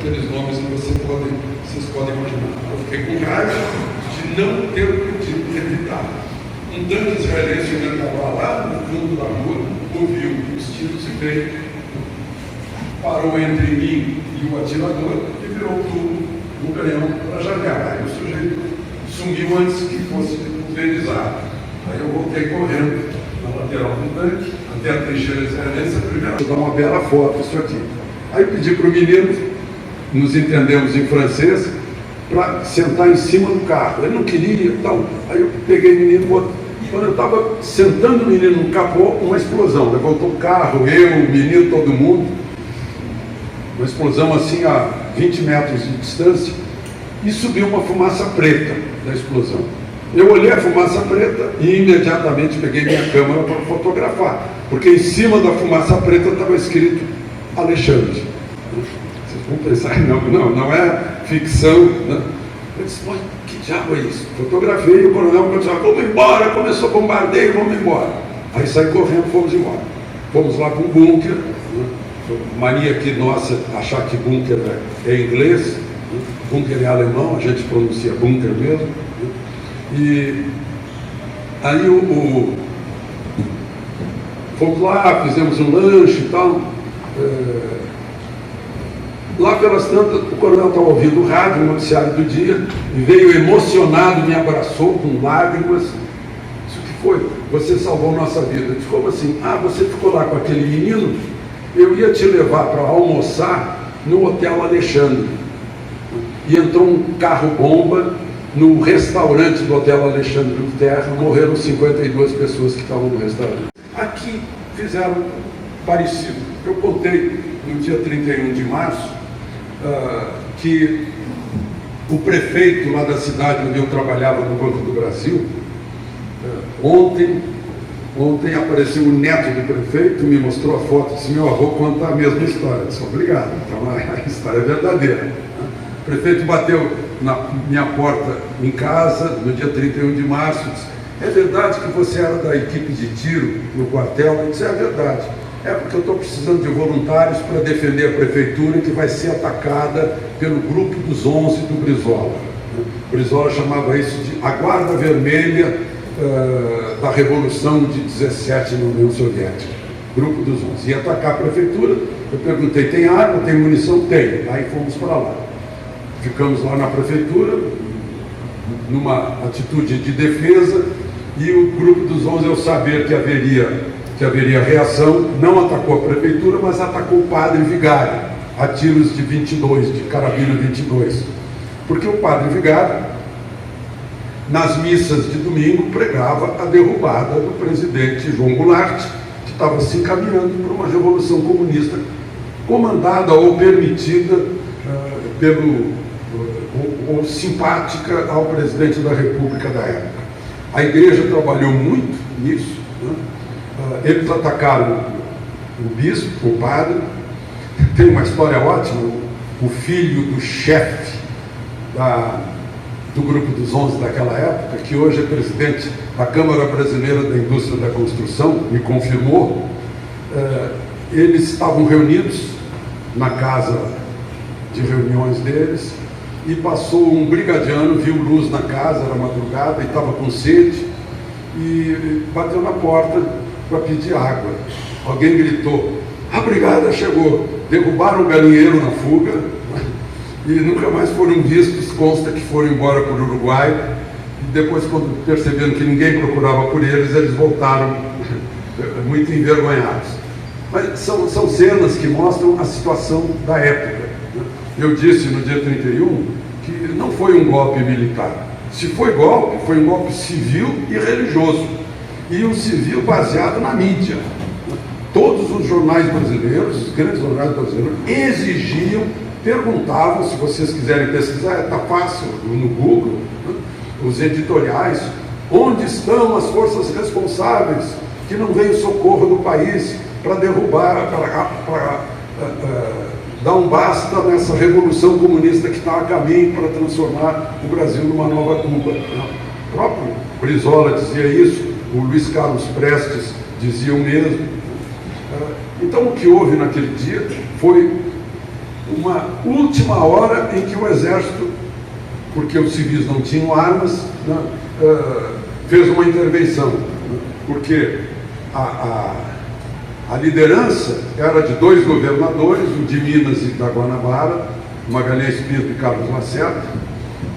aqueles nomes que vocês podem imaginar. Eu fiquei com raiva de não ter podido evitar. Um tanque israelense que estava lá no fundo da rua, ouviu os tiros e veio, parou entre mim e o atirador e virou tudo no canhão para a janela. Aí o sujeito sumiu antes que fosse pulverizado. Aí eu voltei correndo na lateral do tanque, até a trincheira israelense, primeiro. Vou dar uma bela foto, isso aqui. Aí pedi para o menino, nos entendemos em francês, para sentar em cima do carro. Ele não queria e tal. Aí eu peguei o menino, quando eu estava sentando o menino no capô, uma explosão. Levantou o carro, eu, o menino, todo mundo. Uma explosão assim a 20 metros de distância. E subiu uma fumaça preta da explosão. Eu olhei a fumaça preta e imediatamente peguei minha câmera para fotografar. Porque em cima da fumaça preta estava escrito Alexandre. Vocês vão pensar, não é ficção. Né? Eu disse, mas que diabo é isso? Fotografei, o coronel continuava, vamos embora, começou bombardeio, vamos embora. Aí saí correndo, fomos embora. Fomos lá para um bunker, né? Mania aqui nossa, achar que bunker é inglês, né? Bunker é alemão, a gente pronuncia bunker mesmo. Né? E aí fomos lá, fizemos um lanche e tal. Lá pelas tantas, o coronel estava ouvindo o rádio, o noticiário do dia, e veio emocionado, me abraçou com lágrimas. Isso que foi? Você salvou nossa vida. Eu disse, como assim? Ah, você ficou lá com aquele menino? Eu ia te levar para almoçar no Hotel Alexandre. E entrou um carro-bomba no restaurante do Hotel Alexandre do Terra, morreram 52 pessoas que estavam no restaurante. Aqui fizeram parecido. Eu contei no dia 31 de março, que o prefeito lá da cidade onde eu trabalhava no Banco do Brasil, ontem apareceu o neto do prefeito, me mostrou a foto, disse, meu avô conta a mesma história. Eu disse, obrigado, então a história é verdadeira. O prefeito bateu na minha porta em casa no dia 31 de março, disse, é verdade que você era da equipe de tiro no quartel? Eu disse, é verdade. É porque eu estou precisando de voluntários para defender a prefeitura que vai ser atacada pelo grupo dos 11 do Brizola. O Brizola chamava isso de a Guarda Vermelha da Revolução de 17 na União Soviética. Grupo dos 11. Ia atacar a prefeitura, eu perguntei, tem arma, tem munição? Tem. Aí fomos para lá. Ficamos lá na prefeitura, numa atitude de defesa, e o grupo dos 11, ao saber que haveria reação, não atacou a prefeitura, mas atacou o padre vigário, a tiros de 22, de carabina 22. Porque o padre vigário, nas missas de domingo, pregava a derrubada do presidente João Goulart, que estava se encaminhando para uma revolução comunista, comandada ou permitida ou simpática ao presidente da República da época. A igreja trabalhou muito nisso, né? Eles atacaram o bispo, o padre. Tem uma história ótima, o filho do chefe do grupo dos 11 daquela época, que hoje é presidente da Câmara Brasileira da Indústria da Construção, me confirmou, eles estavam reunidos na casa de reuniões deles, e passou um brigadiano, viu luz na casa, era madrugada, e estava com sede, e bateu na porta para pedir água. Alguém gritou, a brigada chegou, derrubaram o galinheiro na fuga, e nunca mais foram vistos, consta que foram embora para o Uruguai, e depois, quando perceberam que ninguém procurava por eles voltaram muito envergonhados. Mas são cenas que mostram a situação da época. Eu disse no dia 31 que não foi um golpe militar. Se foi um golpe civil e religioso. E um civil baseado na mídia. Todos os jornais brasileiros, os grandes jornais brasileiros, exigiam, perguntavam, se vocês quiserem pesquisar, está fácil, no Google, né? Os editoriais, onde estão as forças responsáveis que não veio socorro do país para derrubar, para dar um basta nessa revolução comunista que está a caminho para transformar o Brasil numa nova Cuba. O próprio Brizola dizia isso, o Luiz Carlos Prestes dizia o mesmo. Então o que houve naquele dia foi uma última hora em que o Exército, porque os civis não tinham armas, né, fez uma intervenção, né, porque a liderança era de 2 governadores, o de Minas e da Guanabara, Magalhães Pinto e Carlos Lacerda,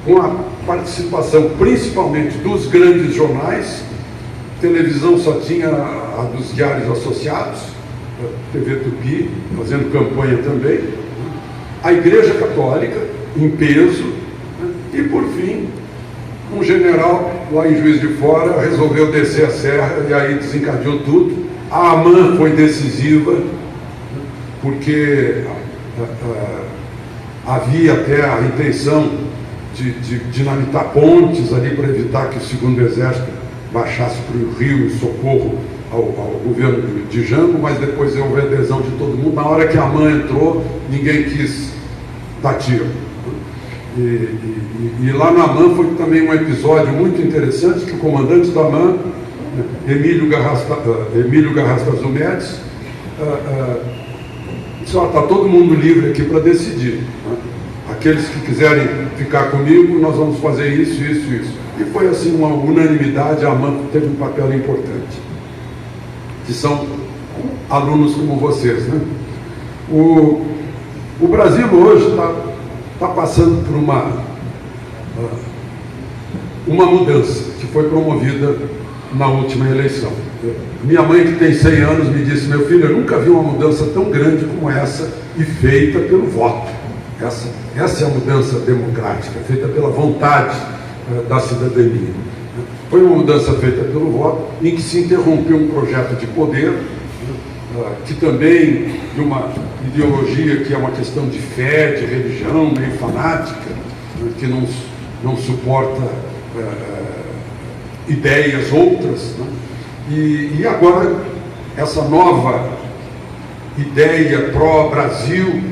com a participação principalmente dos grandes jornais. Televisão só tinha a dos diários associados, a TV Tupi, fazendo campanha também, a Igreja Católica, em peso, né? E, por fim, um general lá em Juiz de Fora resolveu descer a serra e aí desencadeou tudo. A AMAN foi decisiva, porque havia até a intenção de dinamitar pontes ali para evitar que o Segundo Exército baixasse para o rio em socorro ao governo de Jango, mas depois houve a adesão de todo mundo. Na hora que a AMAN entrou, ninguém quis dar tiro. E lá na AMAN foi também um episódio muito interessante, que o comandante da AMAN, Emílio Garrastazu Médici, disse: está todo mundo livre aqui para decidir, né? Aqueles que quiserem ficar comigo, nós vamos fazer isso, isso, isso. E foi assim uma unanimidade. A AMAN teve um papel importante, que são alunos como vocês, né? O Brasil hoje está passando por uma mudança que foi promovida na última eleição. Minha mãe, que tem 100 anos, me disse: meu filho, eu nunca vi uma mudança tão grande como essa e feita pelo voto. Essa é a mudança democrática, feita pela vontade da cidadania. Foi uma mudança feita pelo voto, em que se interrompeu um projeto de poder, que também, de uma ideologia que é uma questão de fé, de religião, meio fanática, que não suporta ideias outras, né? E agora, essa nova ideia pró-Brasil,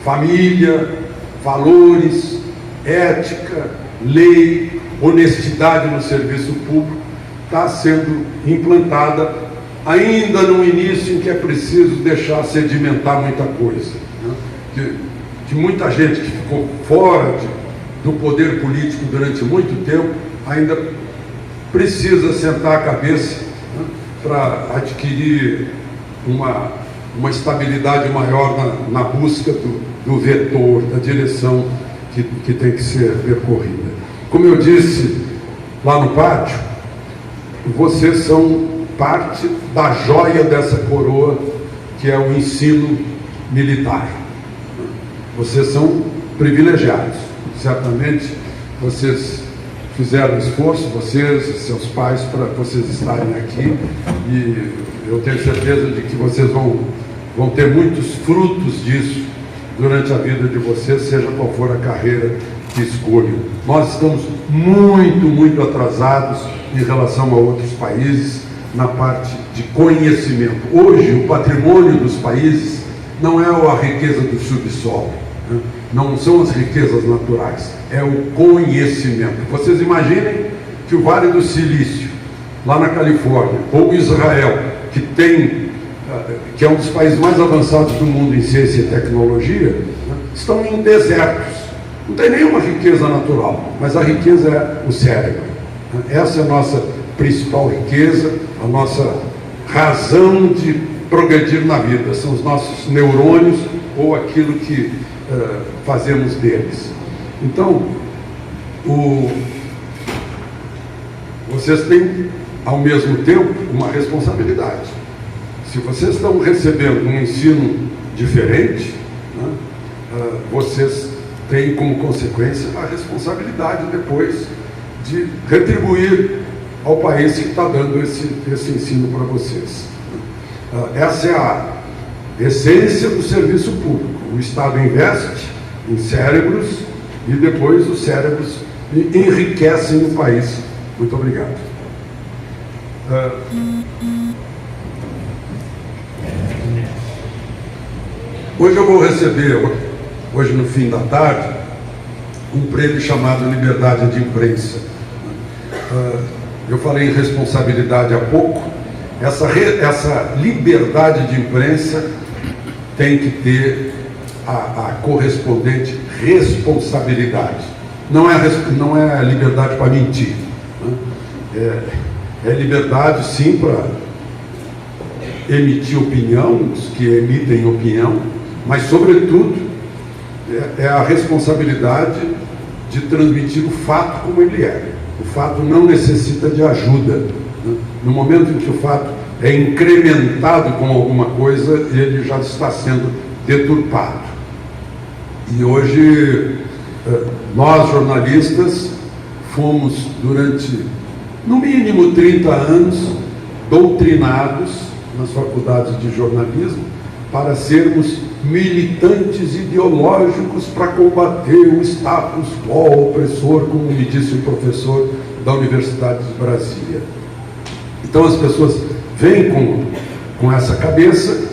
família, valores, ética, lei, honestidade no serviço público, está sendo implantada ainda no início, em que é preciso deixar sedimentar muita coisa, né? Que muita gente que ficou fora do poder político durante muito tempo ainda precisa sentar a cabeça, né, para adquirir uma estabilidade maior na busca do vetor, da direção que tem que ser percorrida. Como eu disse lá no pátio, vocês são parte da joia dessa coroa, que é o ensino militar. Vocês são privilegiados. Certamente vocês fizeram esforço, vocês e seus pais, para vocês estarem aqui, e eu tenho certeza de que vocês vão ter muitos frutos disso durante a vida de vocês, seja qual for a carreira que escolham. Nós estamos muito, muito atrasados em relação a outros países na parte de conhecimento. Hoje, o patrimônio dos países não é a riqueza do subsolo, né? Não são as riquezas naturais, é o conhecimento. Vocês imaginem que o Vale do Silício, lá na Califórnia, ou Israel, que é um dos países mais avançados do mundo em ciência e tecnologia, né, estão em desertos. Não tem nenhuma riqueza natural, mas a riqueza é o cérebro. Essa é a nossa principal riqueza, a nossa razão de progredir na vida. São os nossos neurônios, ou aquilo que fazemos deles. Então, vocês têm, ao mesmo tempo, uma responsabilidade. Se vocês estão recebendo um ensino diferente, né, vocês têm como consequência a responsabilidade depois de retribuir ao país que está dando esse ensino para vocês. Essa é a essência do serviço público. O Estado investe em cérebros e depois os cérebros enriquecem o país. Muito obrigado. Hoje eu vou receber, hoje no fim da tarde, um prêmio chamado Liberdade de Imprensa. Eu falei em responsabilidade há pouco. Essa liberdade de imprensa tem que ter a correspondente responsabilidade. Não é liberdade para mentir, né? É liberdade, sim, para emitir opinião, os que emitem opinião, mas, sobretudo, é a responsabilidade de transmitir o fato como ele é. O fato não necessita de ajuda, né? No momento em que o fato é incrementado com alguma coisa, ele já está sendo deturpado. E hoje, nós jornalistas fomos durante, no mínimo, 30 anos, doutrinados nas faculdades de jornalismo para sermos militantes ideológicos para combater o status quo opressor, como me disse o professor da Universidade de Brasília. Então as pessoas vêm com essa cabeça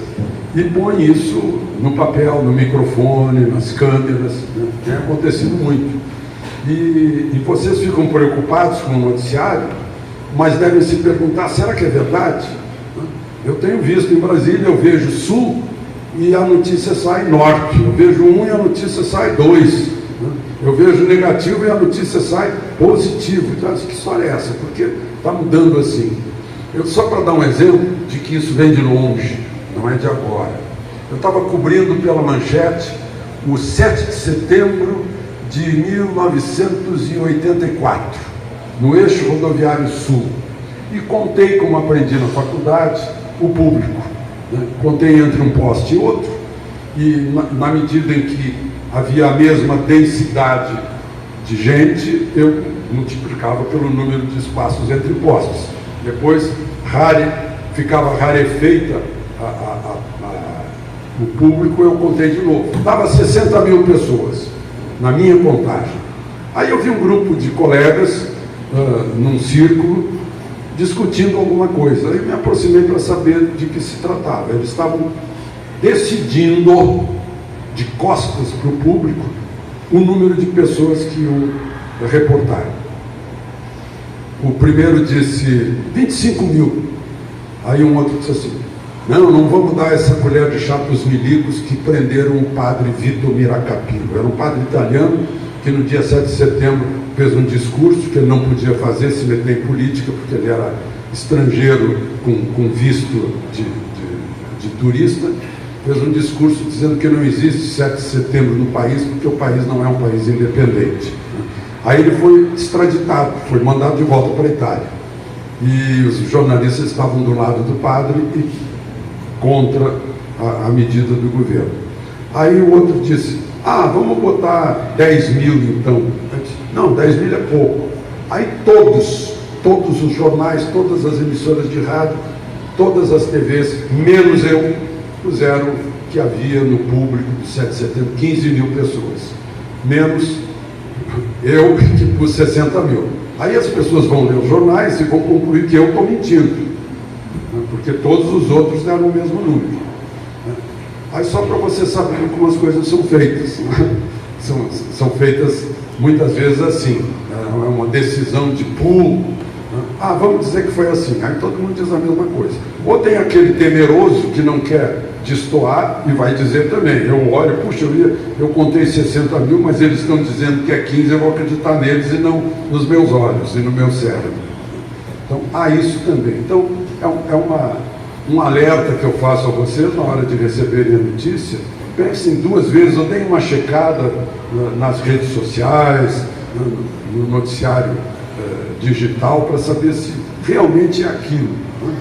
e põem isso no papel, no microfone, nas câmeras, né? Tem acontecido muito. E vocês ficam preocupados com o noticiário, mas devem se perguntar, será que é verdade? Eu tenho visto em Brasília, eu vejo Sul e a notícia sai Norte, eu vejo 1 e a notícia sai 2, né? Eu vejo negativo e a notícia sai positivo. Então, que história é essa? Porque está mudando assim. Só para dar um exemplo de que isso vem de longe, não é de agora. Eu estava cobrindo pela Manchete o 7 de setembro de 1984, no eixo rodoviário sul, e contei, como aprendi na faculdade, o público, né? Contei entre um poste e outro, e na medida em que havia a mesma densidade de gente, eu multiplicava pelo número de espaços entre postes. Depois ficava rarefeita o público, eu contei de novo. Dava 60 mil pessoas, na minha contagem. Aí eu vi um grupo de colegas num círculo discutindo alguma coisa. Aí me aproximei para saber de que se tratava. Eles estavam decidindo, de costas para o público, o número de pessoas que iam reportar. O primeiro disse 25 mil. Aí um outro disse assim, não vamos dar essa colher de chá para os milicos que prenderam o padre Vito Miracapino. Era um padre italiano que no dia 7 de setembro fez um discurso que ele não podia fazer, se meter em política, porque ele era estrangeiro com visto de turista. Fez um discurso dizendo que não existe 7 de setembro no país, porque o país não é um país independente. Aí ele foi extraditado, foi mandado de volta para a Itália. E os jornalistas estavam do lado do padre e contra a medida do governo. Aí o outro disse, vamos botar 10 mil então. Eu disse, não, 10 mil é pouco. Aí todos os jornais, todas as emissoras de rádio, todas as TVs, menos eu, puseram que havia no público do 7 de setembro 15 mil pessoas. Menos eu, que pus 60 mil. Aí as pessoas vão ler os jornais e vão concluir que eu estou mentindo, né? Porque todos os outros deram o mesmo número, né? Aí só para você saber como as coisas são feitas, né? São feitas muitas vezes assim, é uma decisão de pool, né? Vamos dizer que foi assim, aí todo mundo diz a mesma coisa. Ou tem aquele temeroso que não quer destoar e vai dizer também, eu olho, puxa, eu contei 60 mil, mas eles estão dizendo que é 15, eu vou acreditar neles e não nos meus olhos e no meu cérebro. Então, há isso também. Então, um alerta que eu faço a vocês na hora de receberem a notícia, pensem 2 vezes, ou deem uma checada nas redes sociais, no noticiário digital, para saber se realmente é aquilo, né?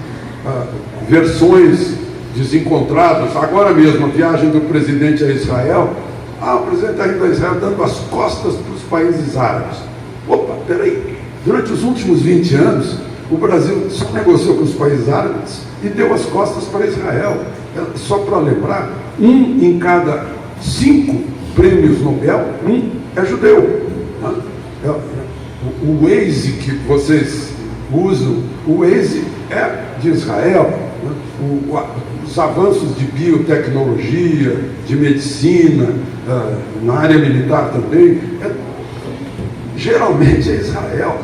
Versões desencontradas. Agora mesmo, a viagem do presidente a Israel, o presidente está indo a Israel dando as costas para os países árabes. Opa, peraí, durante os últimos 20 anos, o Brasil só negociou com os países árabes e deu as costas para Israel. Só para lembrar, 1 em cada 5 prêmios Nobel, é judeu. O Waze que vocês usam, o Waze é de Israel. Os avanços de biotecnologia, de medicina, na área militar também, geralmente é Israel.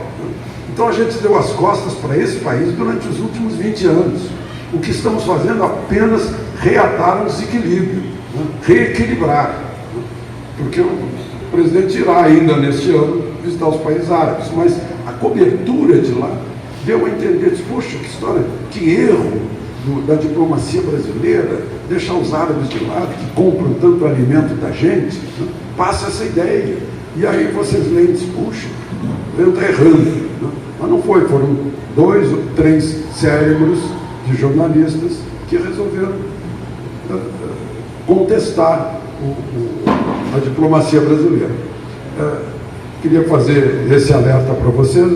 Então a gente deu as costas para esse país durante os últimos 20 anos. O que estamos fazendo é apenas reatar um desequilíbrio. reequilibrar, porque o presidente irá ainda neste ano visitar os países árabes, mas a cobertura de lá deu a entender, disse, poxa, que história, que erro da diplomacia brasileira, deixar os árabes de lado, que compram tanto alimento da gente, né? Passa essa ideia. E aí vocês leem e dizem, puxa, ele está errando. Né? Mas não foi, foram 2 ou 3 cérebros de jornalistas que resolveram contestar a diplomacia brasileira. Queria fazer esse alerta para vocês.